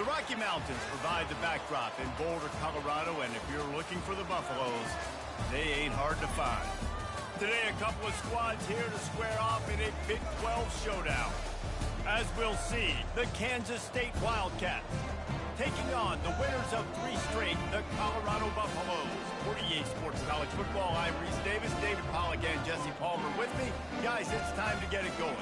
The Rocky Mountains provide the backdrop in Boulder, Colorado, and if you're looking for the Buffaloes, they ain't hard to find. Today, a couple of squads here to square off in a Big 12 showdown. As we'll see, the Kansas State Wildcats taking on the winners of 3 straight, the Colorado Buffaloes. 48 Sports College Football, I'm Reese Davis, David Pollack, and Jesse Palmer with me. Guys, it's time to get it going.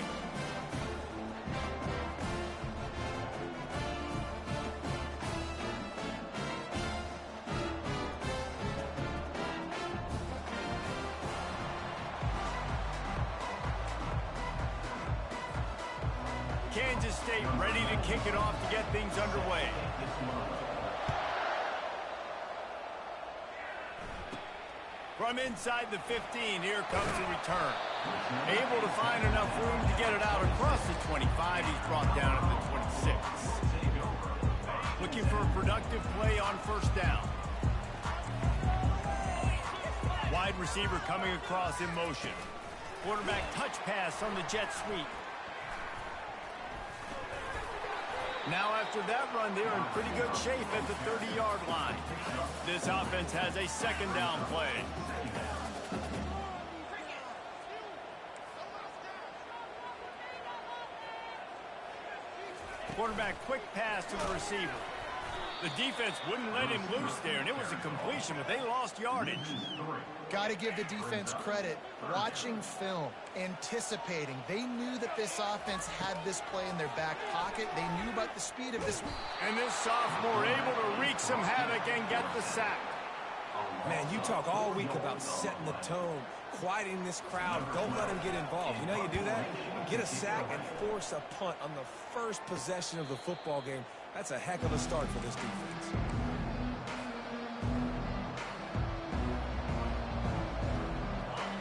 Kansas State ready to kick it off to get things underway. From inside the 15, here comes the return. Able to find enough room to get it out across the 25. He's brought down at the 26. Looking for a productive play on first down. Wide receiver coming across in motion. Quarterback touch pass on the jet sweep. Now after that run, they're in pretty good shape at the 30-yard line. This offense has a second down play. Quarterback quick pass to the receiver. The defense wouldn't let him loose there, and it was a completion, but they lost yardage. Got to give the defense credit. Watching film, anticipating. They knew that this offense had this play in their back pocket. They knew about the speed of this. And this sophomore able to wreak some havoc and get the sack. Man, you talk all week about setting the tone, quieting this crowd. Don't let them get involved. You know how you do that? Get a sack and force a punt on the first possession of the football game. That's a heck of a start for this defense.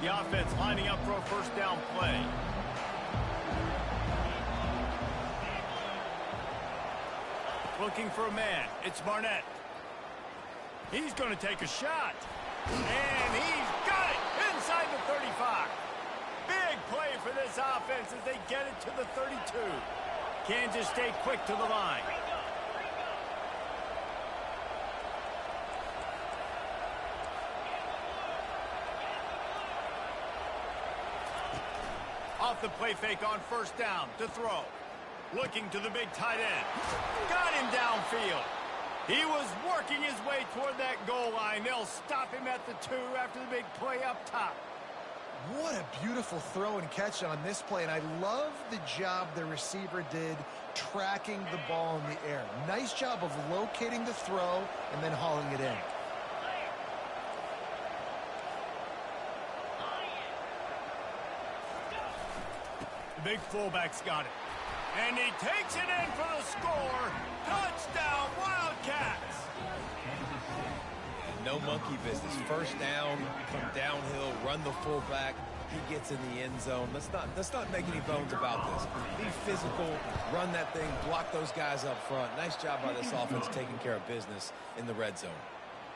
The offense lining up for a first down play. Looking for a man. It's Barnett. He's going to take a shot. And he's got it inside the 35. Big play for this offense as they get it to the 32. Kansas State quick to the line. Off the play fake on first down to throw. Looking to the big tight end. Got him downfield. He was working his way toward that goal line. They'll stop him at the 2 after the big play up top. What a beautiful throw and catch on this play, and I love the job the receiver did tracking the ball in the air. Nice job of locating the throw and then hauling it in. The big fullback's got it. And he takes it in for the score. Touchdown, Wildcats! No monkey business. First down, come downhill, run the fullback. He gets in the end zone. Let's not make any bones about this. Be physical, run that thing, block those guys up front. Nice job by this offense taking care of business in the red zone.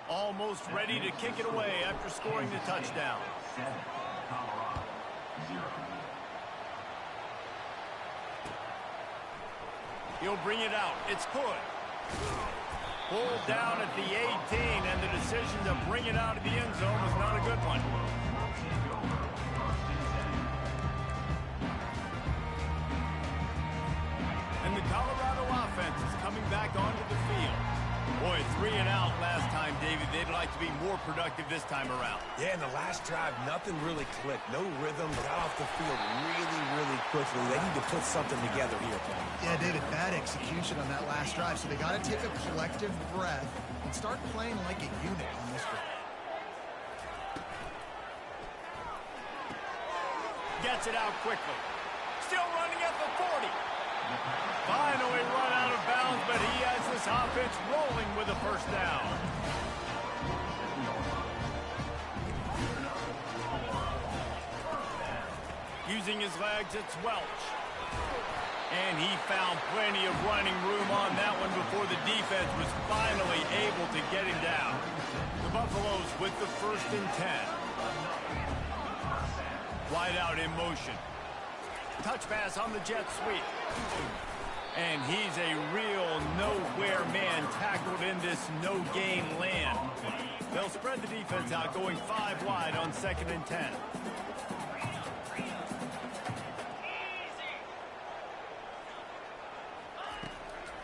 Almost ready to kick it away after scoring the touchdown. He'll bring it out. It's good. Pulled down at the 18, and the decision to bring it out of the end zone was not a good one. And the Colorado offense is coming back onto the field. Boy, 3 and out last time, David. They'd like to be more productive this time around. Yeah, in the last drive, nothing really clicked. No rhythm. Got off the field really quickly. They need to put something together here, Paul. Yeah, David, bad execution on that last drive, so they got to take a collective breath and start playing like a unit on this one. Gets it out quickly. Still running at the 40. Finally run out of bounds, but he has this offense rolling with a first down. Using his legs, it's Welch. And he found plenty of running room on that one before the defense was finally able to get him down. The Buffaloes with the 1st and 10. Wide out in motion. Touch pass on the jet sweep. And he's a real nowhere man tackled in this no-gain land. They'll spread the defense out, going 5 wide on 2nd and 10.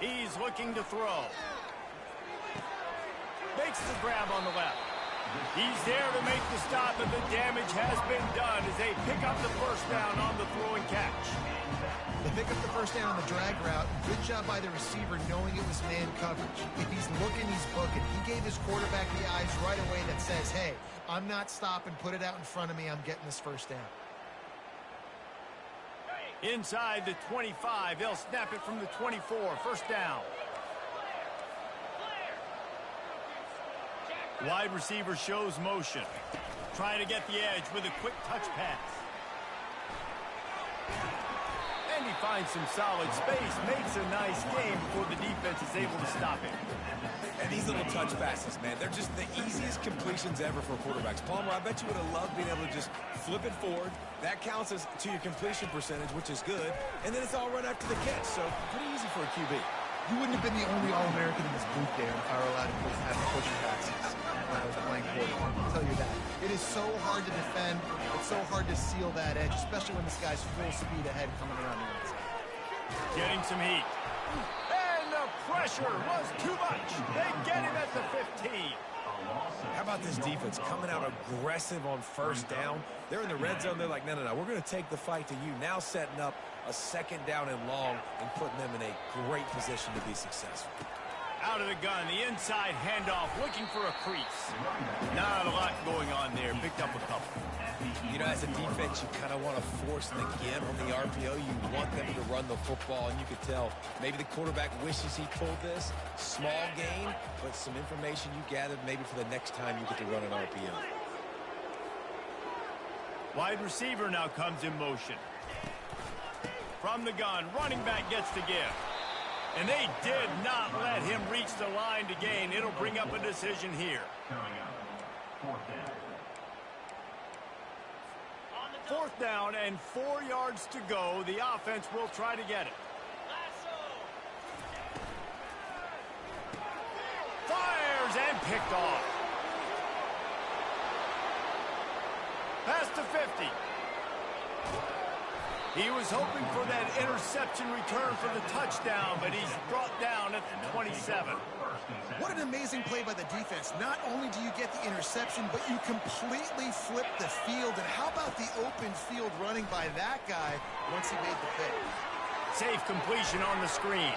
He's looking to throw. Makes the grab on the left. He's there to make the stop, but the damage has been done as they pick up the first down on the throw and catch. They pick up the first down on the drag route. Good job by the receiver knowing it was man coverage. If he's looking, he's booking. He gave his quarterback the eyes right away that says, hey, I'm not stopping. Put it out in front of me. I'm getting this first down. Inside the 25, they'll snap it from the 24. First down. Wide receiver shows motion. Trying to get the edge with a quick touch pass. And he finds some solid space. Makes a nice game before the defense is able to stop it. And these little touch passes, man, they're just the easiest completions ever for quarterbacks. Palmer, I bet you would have loved being able to just flip it forward. That counts as to your completion percentage, which is good. And then it's all run after the catch, so pretty easy for a QB. You wouldn't have been the only All-American in this booth there if I were allowed to have pushing passes when I was playing quarterback. I'll tell you that. It is so hard to defend. It's so hard to seal that edge, especially when this guy's full speed ahead coming around the outside. Getting some heat. And the pressure was too much. They get him at the 15. How about this defense coming out aggressive on first down? They're in the red zone. They're like, no, we're going to take the fight to you. Now setting up a 2nd down and long and putting them in a great position to be successful. Out of the gun, the inside handoff, looking for a crease. Not a lot going on there. Picked up a couple. You know, as a defense, you kind of want to force the give on the RPO. You want them to run the football, and you could tell maybe the quarterback wishes he pulled this. Small gain, but some information you gathered maybe for the next time you get to run an RPO. Wide receiver now comes in motion. From the gun, running back gets the give. And they did not let him reach the line to gain. It'll bring up a decision here. Fourth down and 4 yards to go. The offense will try to get it. Fires and picked off. Past the 50. He was hoping for that interception return for the touchdown, but he's brought down at the 27. What an amazing play by the defense. Not only do you get the interception, but you completely flip the field. And how about the open field running by that guy once he made the pick? Safe completion on the screen.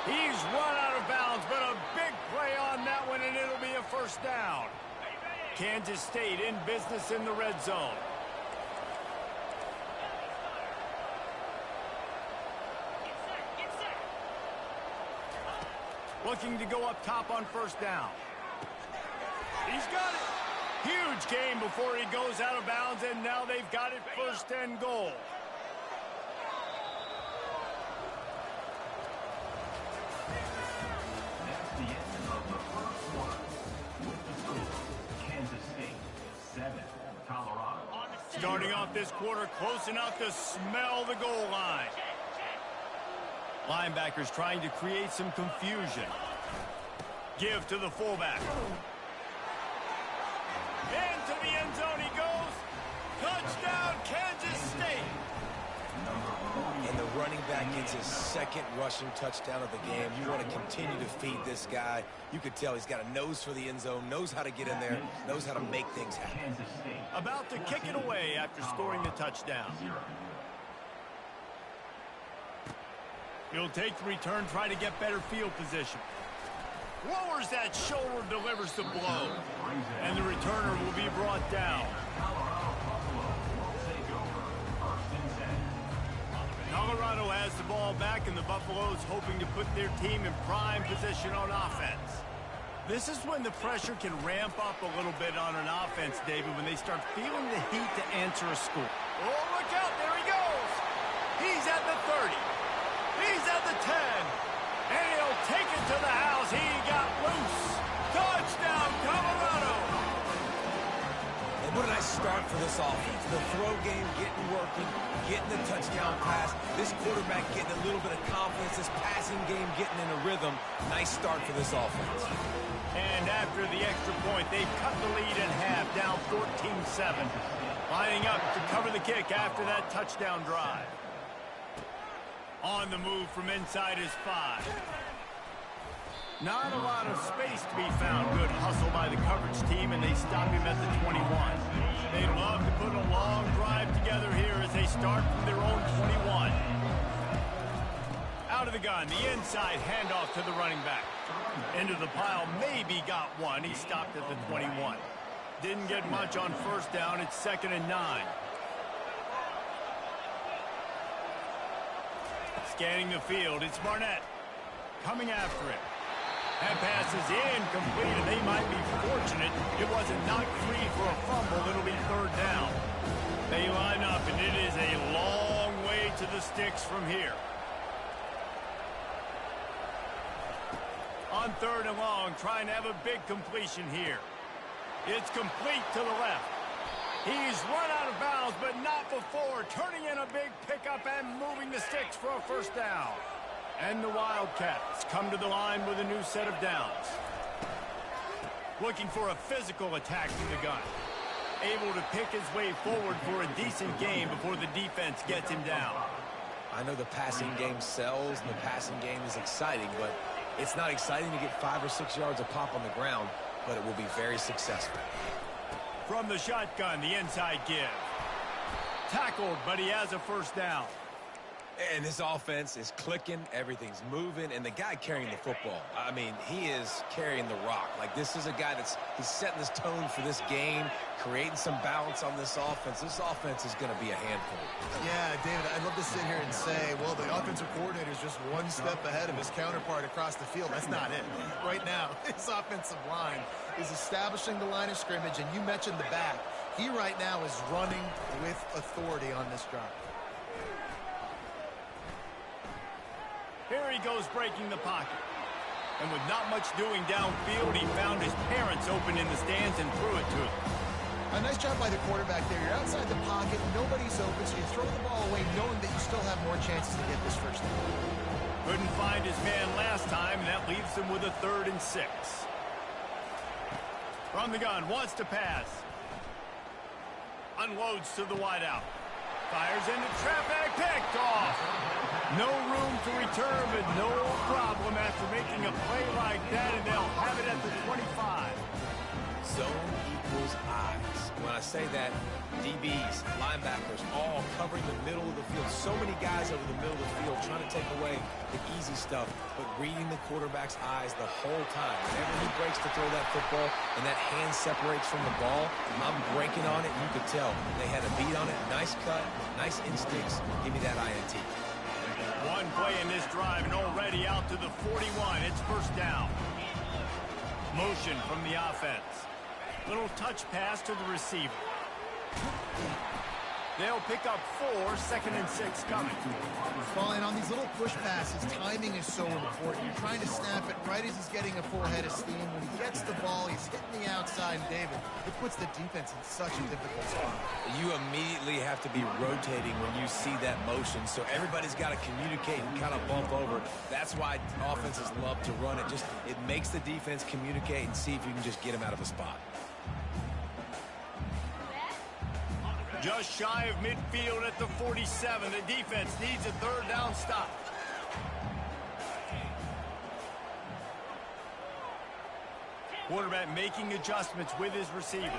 He's run out of bounds, but a big play on that one, and it'll be a first down. Kansas State in business in the red zone. Looking to go up top on first down. He's got it. Huge gain before he goes out of bounds, and now they've got it 1st and goal. That's the end of the first quarter. With the score, Kansas State 7, Colorado. Starting off this quarter close enough to smell the goal line. Linebackers trying to create some confusion. Give to the fullback. Into the end zone he goes. Touchdown, Kansas State. And the running back gets his 2nd rushing touchdown of the game. You want to continue to feed this guy. You could tell he's got a nose for the end zone, knows how to get in there, knows how to make things happen. About to kick it away after scoring the touchdown. He'll take the return, try to get better field position. Lowers that shoulder, delivers the blow. And the returner will be brought down. Colorado has the ball back, and the Buffaloes hoping to put their team in prime position on offense. This is when the pressure can ramp up a little bit on an offense, David, when they start feeling the heat to answer a score. Oh, look out, there he goes. He's at the 30. He's at the 10. And he'll take it to the house. He got loose. Touchdown, Colorado. And What a nice start for this offense. The throw game getting working, getting the touchdown pass. This quarterback getting a little bit of confidence. This passing game getting in a rhythm. Nice start for this offense. And after the extra point, they've cut the lead in half, down 14-7. Lining up to cover the kick after that touchdown drive. On the move from inside his 5. Not a lot of space to be found. Good hustle by the coverage team, and they stop him at the 21. They'd love to put a long drive together here as they start from their own 21. Out of the gun, the inside handoff to the running back. Into the pile, maybe got one. He stopped at the 21. Didn't get much on first down. It's 2nd and 9. Scanning the field, it's Barnett coming after him. That pass is incomplete, and they might be fortunate it wasn't knocked free for a fumble. It'll be 3rd down. They line up, and it is a long way to the sticks from here. On 3rd and long, trying to have a big completion here. It's complete to the left. He's run out of bounds, but not before. Turning in a big pickup and moving the sticks for a 1st down. And the Wildcats come to the line with a new set of downs. Looking for a physical attack from the gun. Able to pick his way forward for a decent game before the defense gets him down. I know the passing game sells and the passing game is exciting, but it's not exciting to get 5 or 6 yards a pop on the ground, but it will be very successful. From the shotgun, the inside give. Tackled, but he has a 1st down. And this offense is clicking, everything's moving, and the guy carrying the football, I mean, he is carrying the rock. Like, this is a guy he's setting this tone for this game, creating some balance on this offense. This offense is going to be a handful. Yeah, David, I'd love to sit here and say, well, the offensive coordinator is just one step ahead of his counterpart across the field. That's not it. Right now, his offensive line is establishing the line of scrimmage, and you mentioned the back. He right now is running with authority on this drive. Here he goes breaking the pocket. And with not much doing downfield, he found his parents open in the stands and threw it to him. A nice job by the quarterback there. You're outside the pocket, nobody's open, so you throw the ball away knowing that you still have more chances to get this 1st down. Couldn't find his man last time, and that leaves him with a 3rd and 6. From the gun, wants to pass. Unloads to the wideout. Fires into traffic, picked off. No room to return, but no problem after making a play like that, and they'll have it at the 25. Zone equals eyes. When I say that, DBs, linebackers, all covering the middle of the field. So many guys over the middle of the field trying to take away the easy stuff, but reading the quarterback's eyes the whole time. Whenever he breaks to throw that football and that hand separates from the ball, I'm breaking on it, and you could tell. They had a beat on it. Nice cut, nice instincts. Give me that INT. One play in this drive, and already out to the 41. It's 1st down. Motion from the offense. Little touch pass to the receiver. They'll pick up 4, 2nd and 6 coming. Falling on these little push passes, timing is so important. You're trying to snap it right as he's getting a full head of steam. When he gets the ball, he's hitting the outside, and David, it puts the defense in such a difficult spot. You immediately have to be rotating when you see that motion, so everybody's got to communicate and kind of bump over. That's why offenses love to run it. It makes the defense communicate and see if you can just get him out of a spot. Just shy of midfield at the 47. The defense needs a 3rd down stop. Quarterback making adjustments with his receivers.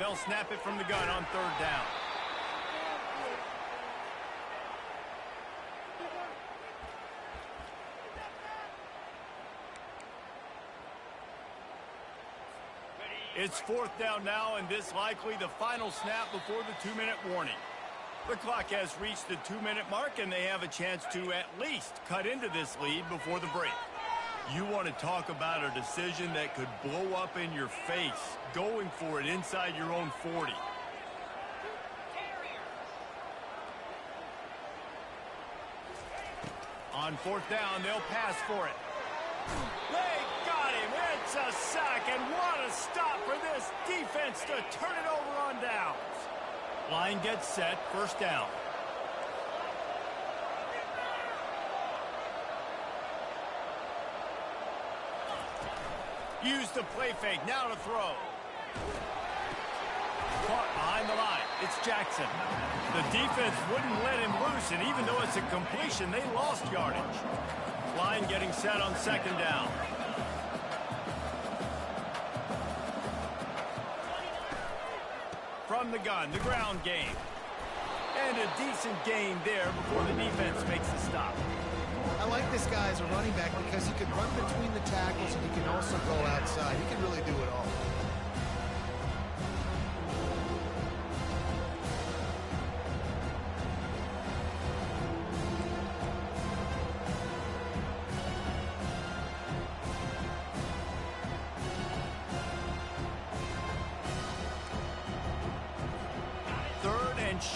They'll snap it from the gun on 3rd down. It's 4th down now, and this likely the final snap before the 2-minute warning. The clock has reached the 2-minute mark, and they have a chance to at least cut into this lead before the break. You want to talk about a decision that could blow up in your face, going for it inside your own 40. On 4th down, they'll pass for it. They got him. It's a sack, and what a stop for this defense to turn it over on downs. Line gets set, first down. Use the play fake, now to throw. Caught behind the line, it's Jackson. The defense wouldn't let him loose, and even though it's a completion, they lost yardage. Line getting set on second down. From the gun, the ground game. And a decent game there before the defense makes the stop. I like this guy as a running back because he can run between the tackles and he can also go outside. He can really do it all.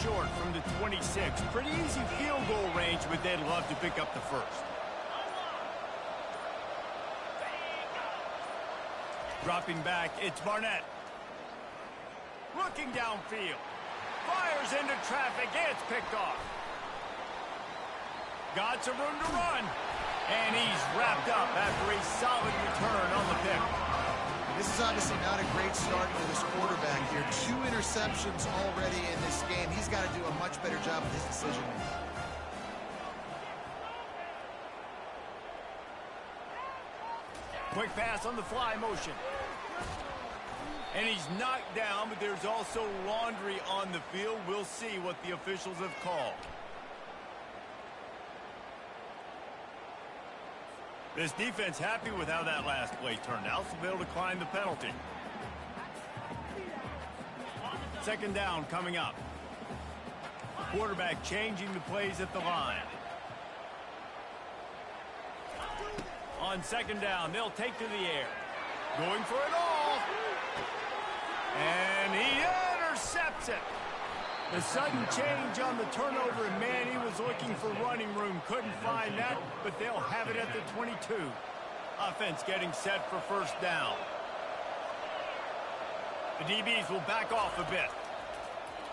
Short from the 26. Pretty easy field goal range, but they'd love to pick up the first. Dropping back, it's Barnett. Looking downfield. Fires into traffic, it's picked off. Got some room to run. And he's wrapped up after a solid return on the pick. This is obviously not a great start for this quarterback here. 2 interceptions already in this game. He's got to do a much better job with his decision making. Quick pass on the fly motion. And he's knocked down, but there's also laundry on the field. We'll see what the officials have called. This defense happy with how that last play turned out, so they'll decline the penalty. Second down coming up. Quarterback changing the plays at the line. On second down, they'll take to the air. Going for it all. And he intercepts it. The sudden change on the turnover, and man, he was looking for running room. Couldn't find that, but they'll have it at the 22. Offense getting set for first down. The DBs will back off a bit.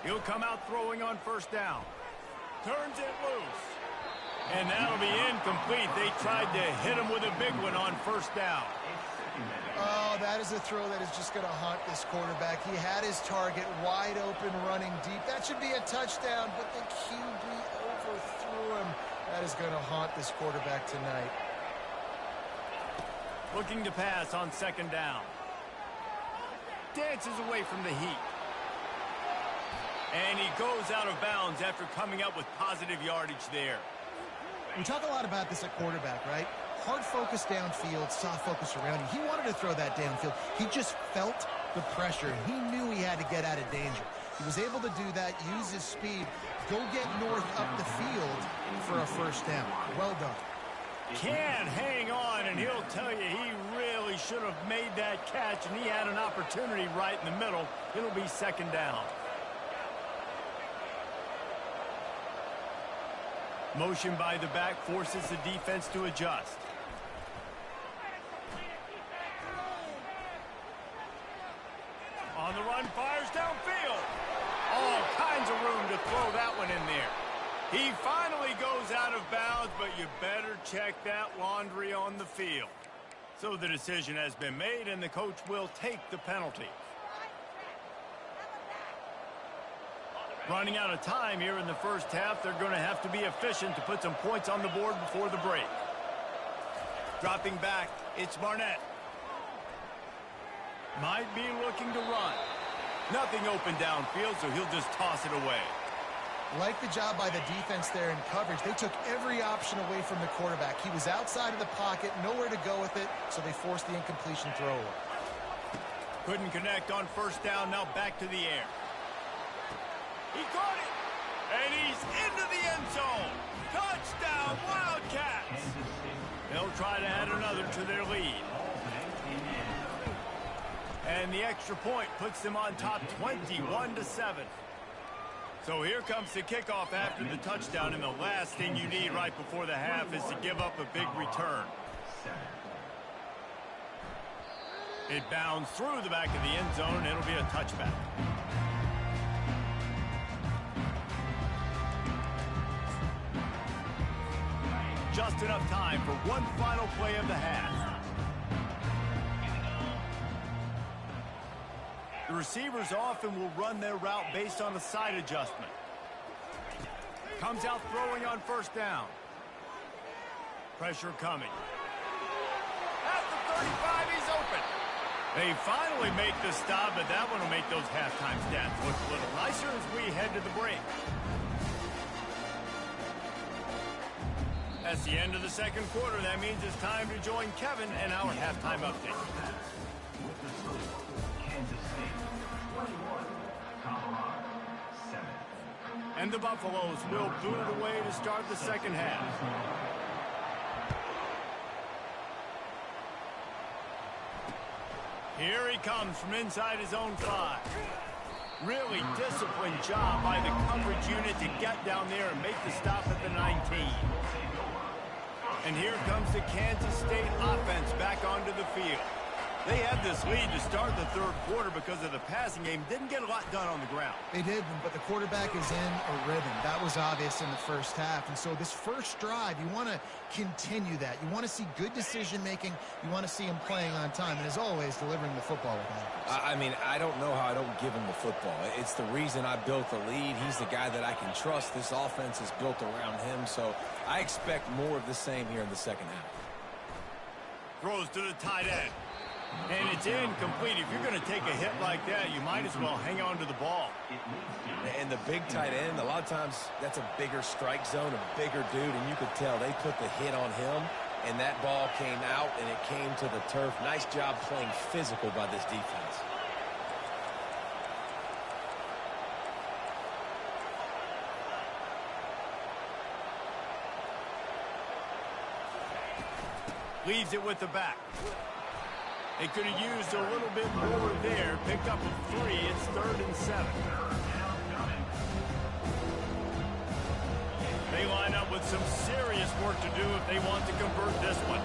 He'll come out throwing on first down. Turns it loose. And that'll be incomplete. They tried to hit him with a big one on first down. Oh, that is a throw that is just going to haunt this quarterback. He had his target wide open, running deep. That should be a touchdown, but the QB overthrew him. That is going to haunt this quarterback tonight. Looking to pass on second down. Dances away from the heat. And he goes out of bounds after coming up with positive yardage there. We talk a lot about this at quarterback, right? Hard focus downfield, soft focus around you. He wanted to throw that downfield. He just felt the pressure. He knew he had to get out of danger. He was able to do that, use his speed, go get north up the field for a first down. Well done. Can't hang on, and he'll tell you he really should have made that catch, and he had an opportunity right in the middle. It'll be second down. Motion by the back forces the defense to adjust. On the run, fires downfield. All kinds of room to throw that one in there. He finally goes out of bounds, but you better check that laundry on the field. So the decision has been made, and the coach will take the penalty. Running out of time here in the first half, they're going to have to be efficient to put some points on the board before the break. Dropping back, it's Barnett. Might be looking to run. Nothing open downfield, so he'll just toss it away. Like the job by the defense there in coverage. They took every option away from the quarterback. He was outside of the pocket, nowhere to go with it, so they forced the incompletion throw away. Couldn't connect on first down, now back to the air. He caught it, and he's into the end zone. Touchdown, Wildcats. They'll try to add another to their lead. And the extra point puts them on top 21-7. So here comes the kickoff after the touchdown, and the last thing you need right before the half is to give up a big return. It bounds through the back of the end zone, and it'll be a touchback. Just enough time for one final play of the half. The receivers often will run their route based on a side adjustment. Comes out throwing on first down. Pressure coming. At the 35, he's open. They finally make the stop, but that one will make those halftime stats look a little nicer as we head to the break. That's the end of the second quarter. That means it's time to join Kevin and our halftime update. With the score, Kansas State 21, Colorado 7. And the Buffaloes will boot it away to start the second half. Here he comes from inside his own 5. Really disciplined job by the coverage unit to get down there and make the stop at the 19. And here comes the Kansas State offense back onto the field. They had this lead to start the third quarter because of the passing game. Didn't get a lot done on the ground. They did, but the quarterback is in a rhythm. That was obvious in the first half. And so this first drive, you want to continue that. You want to see good decision-making. You want to see him playing on time. And as always, delivering the football with accuracy. I mean, I don't know how I don't give him the football. It's the reason I built the lead. He's the guy that I can trust. This offense is built around him. So I expect more of the same here in the second half. Throws to the tight end. And it's incomplete. If you're going to take a hit like that, you might as well hang on to the ball. And the big tight end, a lot of times that's a bigger strike zone, a bigger dude, and you could tell they put the hit on him, and that ball came out, and it came to the turf. Nice job playing physical by this defense. Leaves it with the back. They could have used a little bit more there. Picked up a 3. It's 3rd and 7. They line up with some serious work to do if they want to convert this one.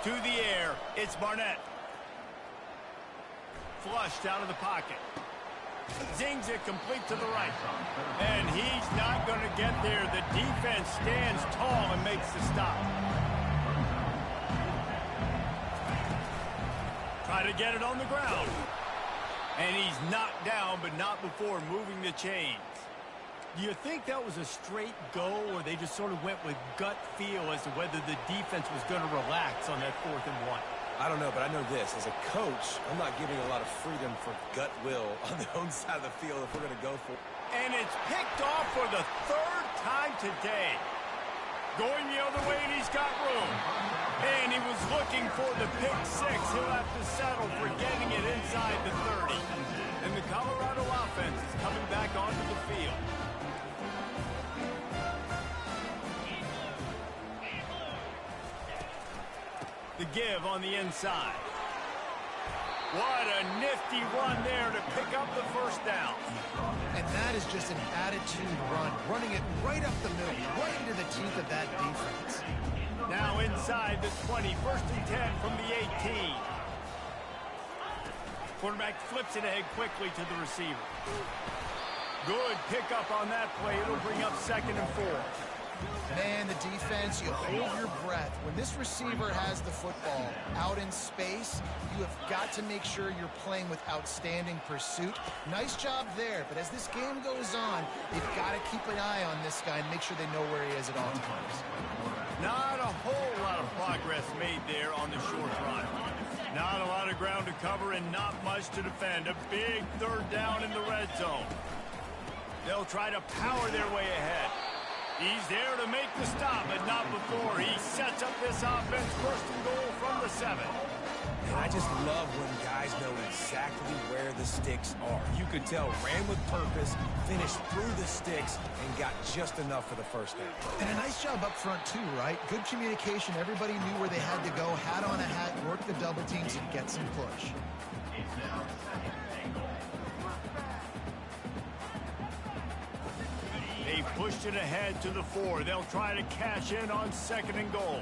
To the air, it's Barnett. Flushed out of the pocket. Zings it complete to the right. And he's not going to get there. The defense stands tall and makes the stop. Try to get it on the ground. And he's knocked down, but not before moving the chains. Do you think that was a straight go, or they just sort of went with gut feel as to whether the defense was going to relax on that 4th and 1? I don't know, but I know this. As a coach, I'm not giving a lot of freedom for gut will on the own side of the field if we're going to go for it. And it's picked off for the 3rd time today. Going the other way, and he's got room. And he was looking for the pick 6. He'll have to settle for getting it inside the 30. And the Colorado offense is coming back onto the field. The give on the inside. What a nifty run there to pick up the first down. And that is just an attitude run, running it right up the middle, right into the teeth of that defense. Now inside the 20, 1st and 10 from the 18. Quarterback flips it ahead quickly to the receiver. Good pickup on that play. It'll bring up 2nd and 4. Man, the defense, you hold your breath. When this receiver has the football out in space, you have got to make sure you're playing with outstanding pursuit. Nice job there, but as this game goes on, they've got to keep an eye on this guy and make sure they know where he is at all times. Not a whole lot of progress made there on the short run. Not a lot of ground to cover and not much to defend. A big 3rd down in the red zone. They'll try to power their way ahead. He's there to make the stop, but not before. He sets up this offense 1st and goal from the 7. And I just love when guys know exactly where the sticks are. You could tell, ran with purpose, finished through the sticks, and got just enough for the first down. And a nice job up front, too, right? Good communication. Everybody knew where they had to go, hat on a hat, work the double teams, and get some push. They They pushed it ahead to the 4. They'll try to cash in on 2nd and goal.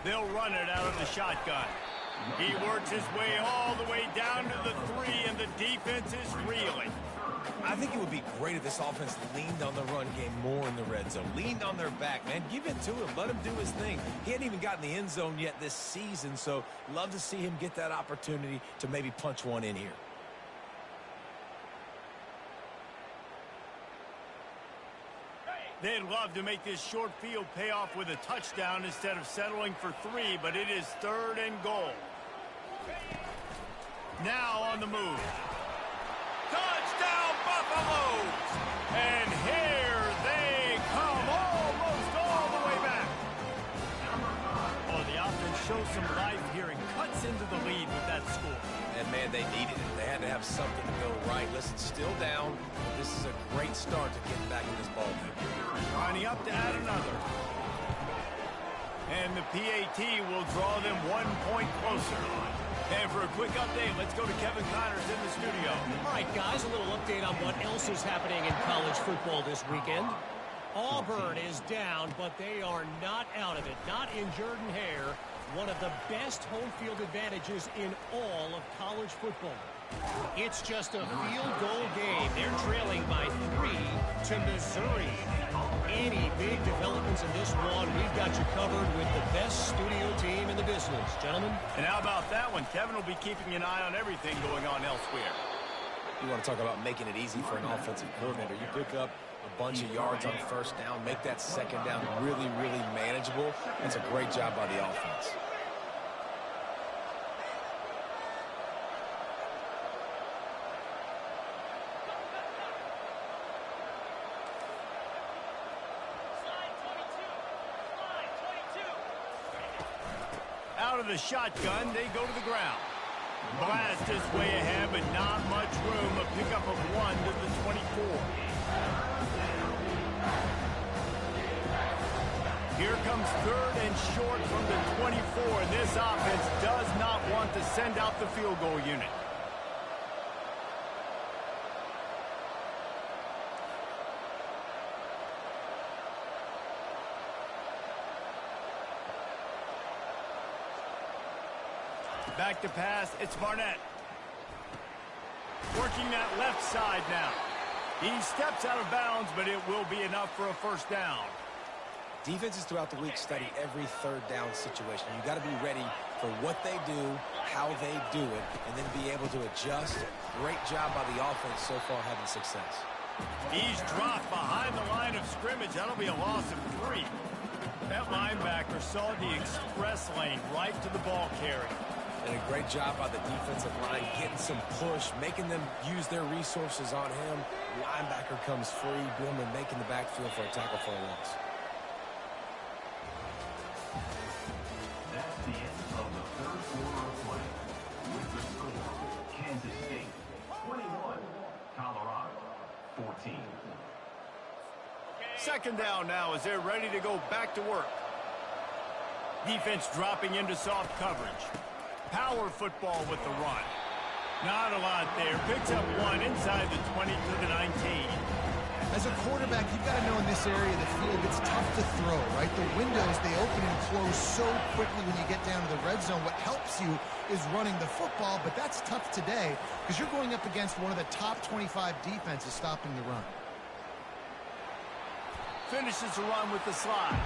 They'll run it out of the shotgun. He works his way all the way down to the 3, and the defense is reeling. I think it would be great if this offense leaned on the run game more in the red zone. Leaned on their back, man. Give it to him. Let him do his thing. He hadn't even gotten the end zone yet this season, so love to see him get that opportunity to maybe punch one in here. They'd love to make this short field pay off with a touchdown instead of settling for 3, but it is 3rd and goal. Now on the move. Touchdown, Buffaloes! And here they come, almost all the way back. Oh, the offense shows some life here and cuts into the lead with that score. And, man, they needed it. They had to have something to go right. Listen, still down. This is a great start to getting back in this ball game. Lining up to add another. And the PAT will draw them 1 point closer. And for a quick update, let's go to Kevin Connors in the studio. All right, guys, a little update on what else is happening in college football this weekend. Auburn is down, but they are not out of it. Not in Jordan-Hare, one of the best home field advantages in all of college football. It's just a field goal game. They're trailing by 3 to Missouri. Any big developments in this one, we've got you covered with the best studio team in the business. Gentlemen? And how about that one? Kevin will be keeping an eye on everything going on elsewhere. You want to talk about making it easy for an offensive coordinator. You pick up a bunch of yards on 1st down, make that 2nd down really, really manageable. That's a great job by the offense. Out of the shotgun, they go to the ground. Blast is way ahead, but not much room. A pickup of 1 to the 24. Here comes 3rd and short from the 24. And this offense does not want to send out the field goal unit. Back to pass, it's Barnett. Working that left side now. He steps out of bounds, but it will be enough for a 1st down. Defenses throughout the week study every 3rd down situation. You got to be ready for what they do, how they do it, and then be able to adjust. Great job by the offense so far having success. He's dropped behind the line of scrimmage. That'll be a loss of 3. That linebacker saw the express lane right to the ball carrier. And a great job by the defensive line, getting some push, making them use their resources on him. Linebacker comes free, Billman making the backfield for a tackle for a loss. That's the end of the 3rd quarter of play. With the score, Kansas State 21, Colorado 14. 2nd down now as they're ready to go back to work. Defense dropping into soft coverage. Power football with the run. Not a lot there. Picks up 1 inside the 20 to the 19. As a quarterback, you've got to know in this area of the field, it's tough to throw, right? The windows, they open and close so quickly when you get down to the red zone. What helps you is running the football, but that's tough today because you're going up against one of the top 25 defenses stopping the run. Finishes the run with the slide.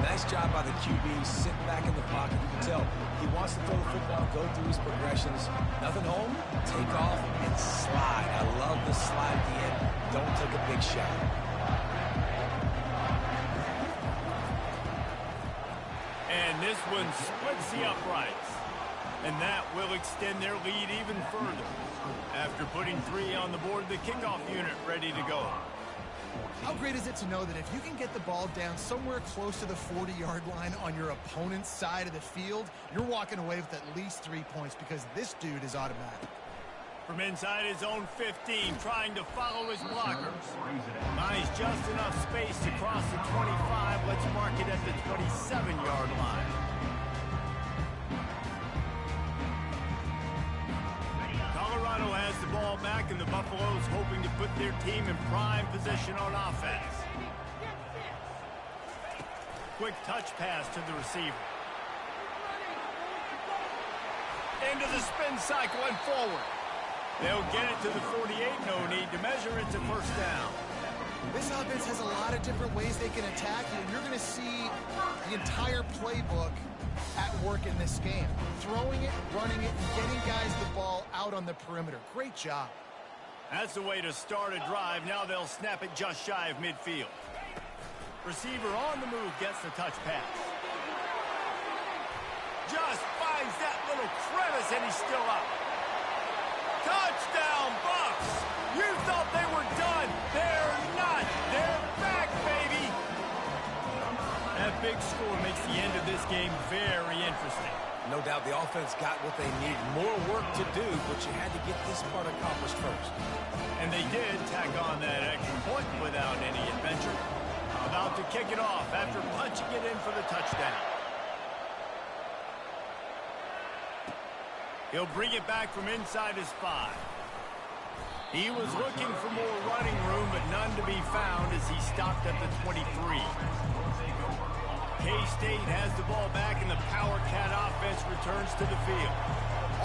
Nice job by the QB, sitting back in the pocket. You can tell he wants to throw the football, go through his progressions. Nothing home, take off, and slide. I love the slide at the end. Don't take a big shot. And this one splits the uprights. And that will extend their lead even further. After putting 3 on the board, the kickoff unit ready to go. How great is it to know that if you can get the ball down somewhere close to the 40-yard line on your opponent's side of the field, you're walking away with at least 3 points because this dude is automatic. From inside his own 15, trying to follow his blockers. Finds just enough space to cross the 25. Let's mark it at the 27-yard line. Colorado has the ball back, and the Buffaloes hoping to put their team in prime position on offense. Quick touch pass to the receiver. Into the spin cycle and forward. They'll get it to the 48. No need to measure. It's a first down. This offense has a lot of different ways they can attack you, and you're going to see the entire playbook at work in this game. Throwing it, running it, and getting guys the ball out on the perimeter. Great job. That's the way to start a drive. Now they'll snap it just shy of midfield. Receiver on the move gets the touch pass. Just finds that little crevice, and he's still up. Touchdown, Bucks! You thought they were done. They're not. They're back, baby! That big score makes the end of this game very interesting. No doubt the offense got what they need. More work to do, but you had to get this part accomplished first. And they did tack on that extra point without any adventure. About to kick it off after punching it in for the touchdown. He'll bring it back from inside his 5. He was looking for more running room, but none to be found as he stopped at the 23. K-State has the ball back, and the Power Cat offense returns to the field.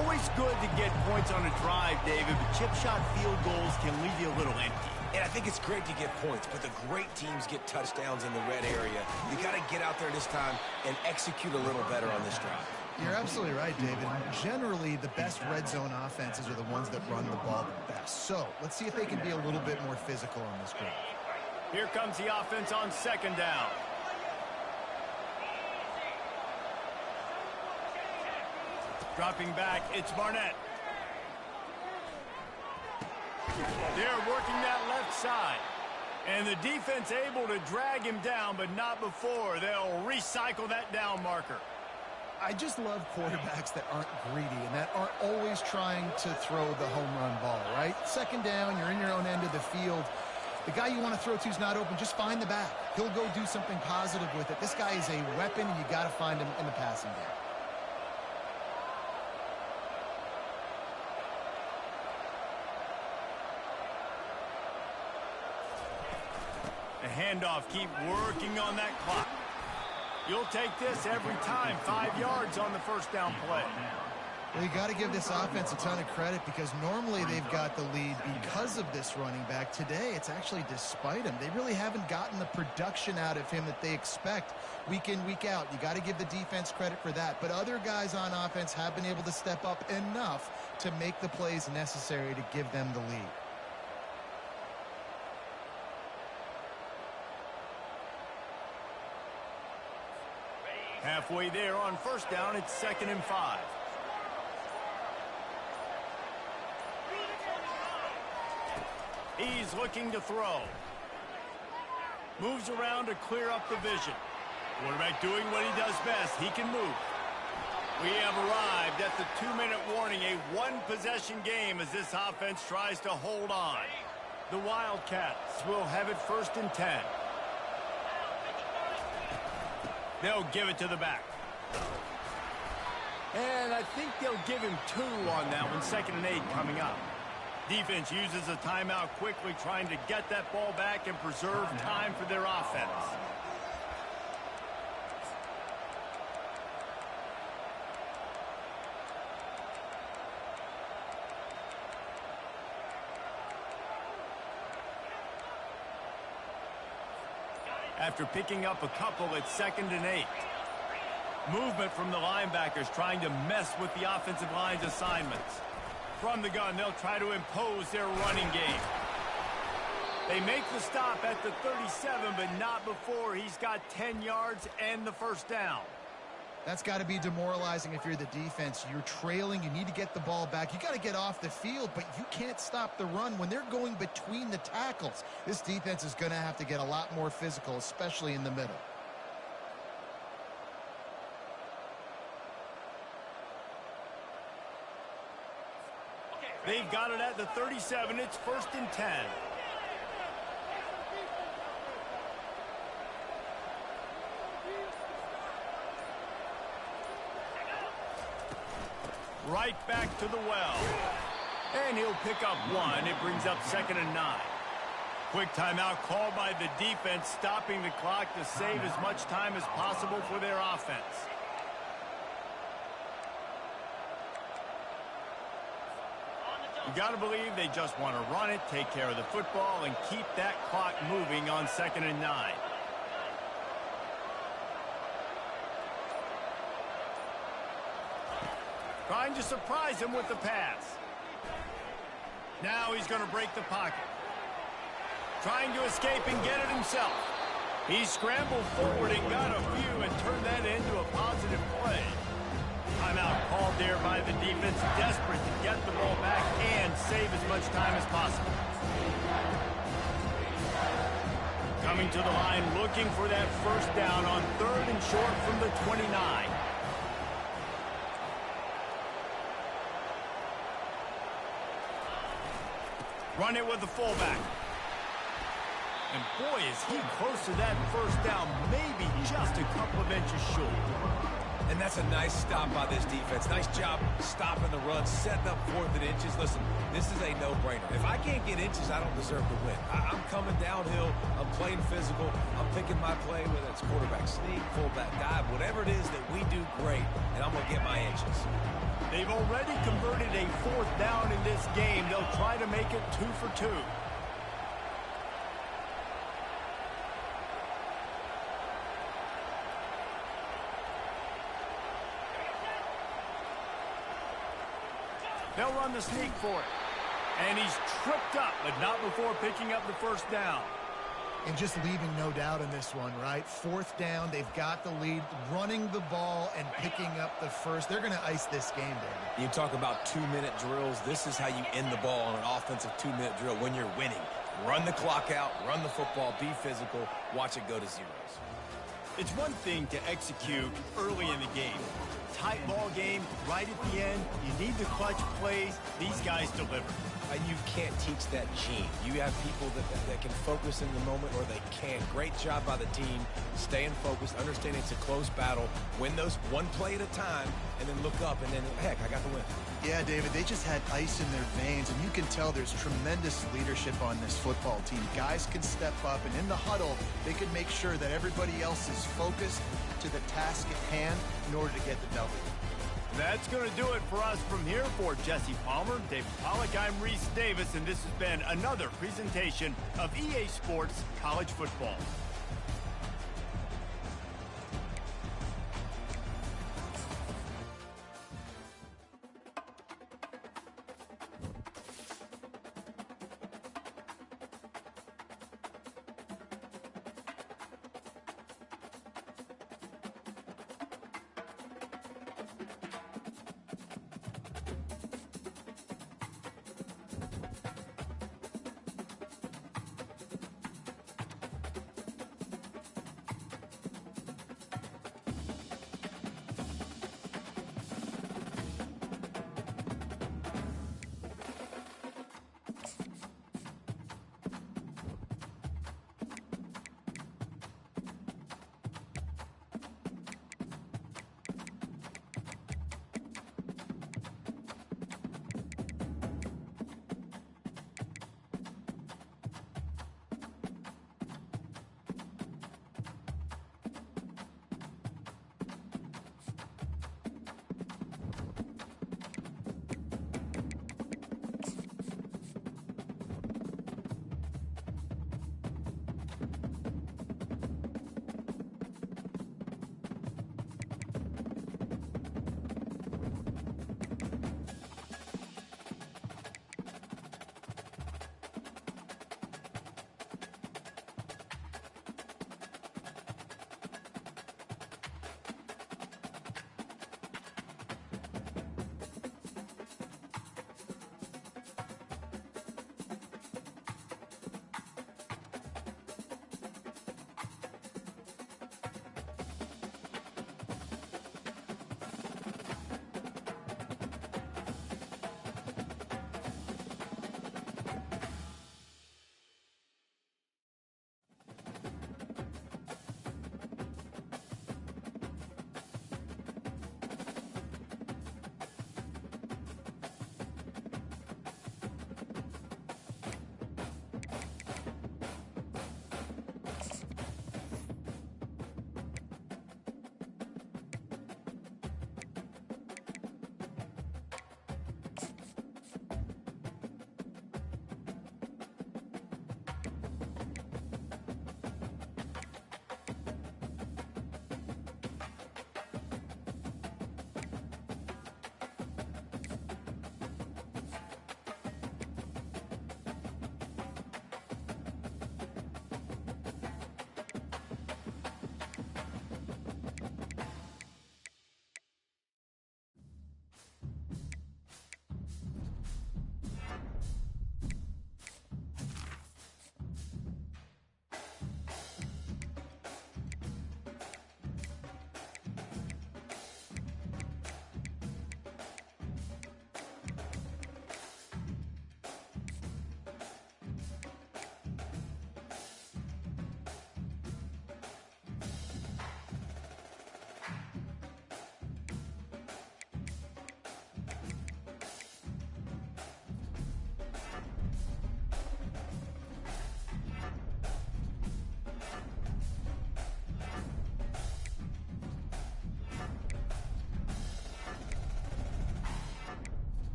Always good to get points on a drive, David, but chip shot field goals can leave you a little empty. And I think it's great to get points, but the great teams get touchdowns in the red area. You got to get out there this time and execute a little better on this drive. You're absolutely right, David. Generally, the best red zone offenses are the ones that run the ball the best. So let's see if they can be a little bit more physical on this drive. Here comes the offense on second down. Dropping back, it's Barnett. They're working that left side. And the defense able to drag him down, but not before. They'll recycle that down marker. I just love quarterbacks that aren't greedy and that aren't always trying to throw the home run ball, right? Second down, you're in your own end of the field. The guy you want to throw to is not open. Just find the back. He'll go do something positive with it. This guy is a weapon, and you got to find him in the passing game. The handoff, keep working on that clock. You'll take this every time. 5 yards on the first down play. Well, you got to give this offense a ton of credit because normally they've got the lead because of this running back. Today, it's actually despite him. They really haven't gotten the production out of him that they expect week in, week out. You got to give the defense credit for that. But other guys on offense have been able to step up enough to make the plays necessary to give them the lead. Halfway there on first down, it's 2nd and 5. He's looking to throw. Moves around to clear up the vision. Quarterback doing what he does best. He can move. We have arrived at the 2-minute warning, a one-possession game as this offense tries to hold on. The Wildcats will have it 1st and 10. They'll give it to the back. And I think they'll give him 2 on that one. 2nd and 8 coming up. Defense uses a timeout quickly, trying to get that ball back and preserve time for their offense. After picking up a couple, it's 2nd and 8. Movement from the linebackers trying to mess with the offensive line's assignments. From the gun, they'll try to impose their running game. They make the stop at the 37, but not before he's got 10 yards and the first down. That's got to be demoralizing if you're the defense. You're trailing. You need to get the ball back. You got to get off the field, but you can't stop the run when they're going between the tackles. This defense is going to have to get a lot more physical, especially in the middle. They've got it at the 37. It's 1st and 10. Right back to the well. And he'll pick up one. It brings up 2nd and 9. Quick timeout called by the defense, stopping the clock to save as much time as possible for their offense. You got to believe they just want to run it, take care of the football, and keep that clock moving on 2nd and 9. Trying to surprise him with the pass. Now he's going to break the pocket. Trying to escape and get it himself. He scrambled forward and got a few and turned that into a positive play. Timeout called there by the defense, desperate to get the ball back and save as much time as possible. Coming to the line, looking for that first down on 3rd and short from the 29. Run it with the fullback. And boy, is he close to that first down, maybe just a couple of inches short. And that's a nice stop by this defense. Nice job stopping the run, setting up 4th and inches. Listen, this is a no-brainer. If I can't get inches, I don't deserve to win. I'm coming downhill. I'm playing physical. I'm picking my play, whether it's quarterback sneak, fullback dive, whatever it is that we do great, and I'm going to get my inches. They've already converted a 4th down in this game. They'll try to make it 2 for 2. They'll run the sneak for it. And he's tripped up, but not before picking up the first down. And just leaving no doubt in this one, right? 4th down, they've got the lead, running the ball and picking up the first. They're going to ice this game, David. You talk about 2-minute drills. This is how you end the ball on an offensive 2-minute drill when you're winning. Run the clock out, run the football, be physical, watch it go to zeros. It's one thing to execute early in the game. Tight ball game, right at the end. You need the clutch plays. These guys deliver. And you can't teach that gene. You have people that can focus in the moment or they can't. Great job by the team, staying focused, understanding it's a close battle, win those one play at a time, and then look up, and then, heck, I got the win. Yeah, David, they just had ice in their veins, and you can tell there's tremendous leadership on this football team. Guys can step up, and in the huddle, they can make sure that everybody else is focused to the task at hand in order to get the W. That's going to do it for us from here. For Jesse Palmer, David Pollack, I'm Reese Davis, and this has been another presentation of EA Sports College Football.